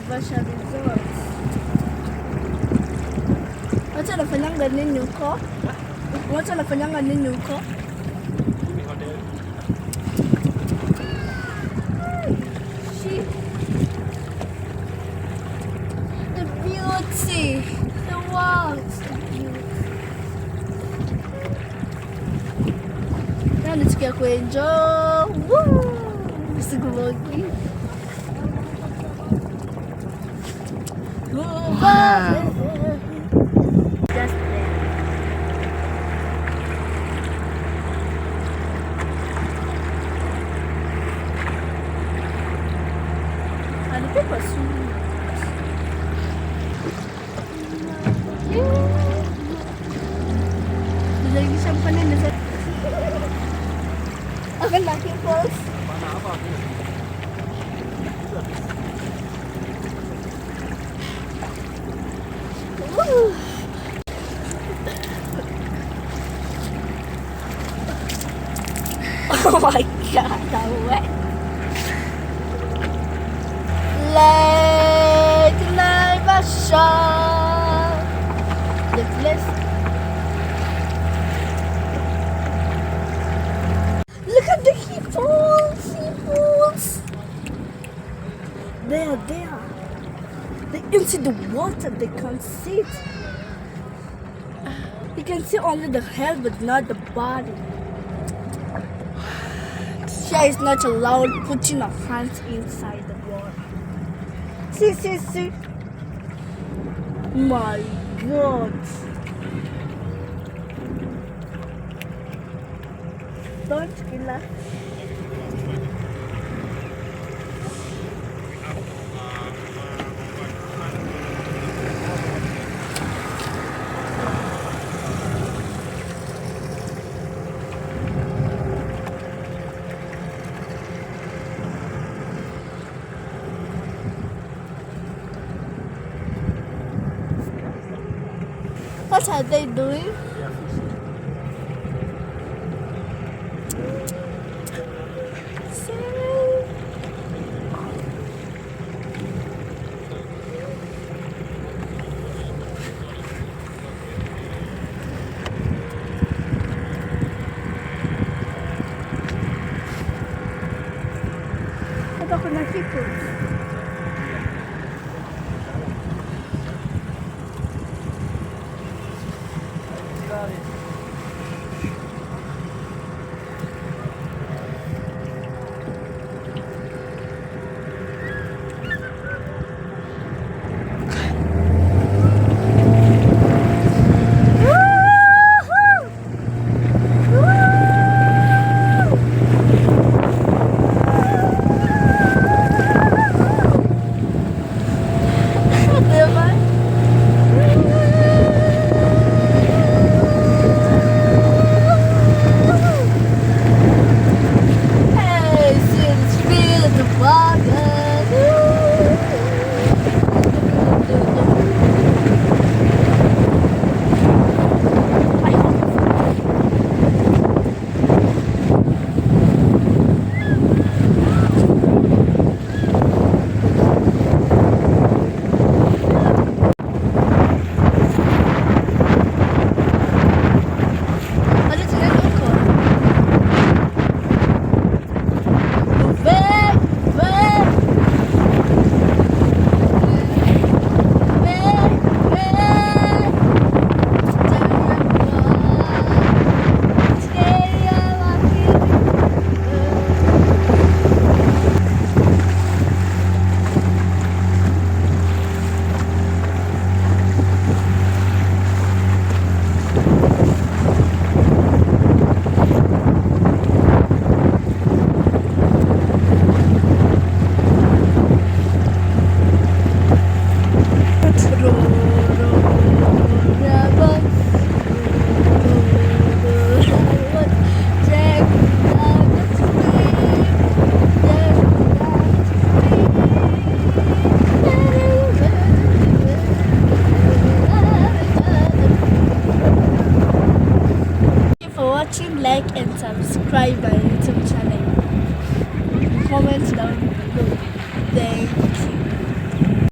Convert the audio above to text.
Naivasha Resort. Watu wanafanyanga nini huko? Watu wanafanyanga nini huko? The beauty, the walls, the beauty. Na nisikia kuenjoy. Woo! Sikubogi. Wow. Just there. And the people are swimming. Lagi champagne na sa. Akan laki falls. Oh my god, that wet. Lake Naivasha. Look at the hippos, hippos. They are there. They can see the water, they can't see it. You can see only the head but not the body. Here is not allowed putting our hands inside the water. See, see, see. My God. Don't kill us. What are they doing? Ito ako na hippos. Like and subscribe my YouTube channel. Comment down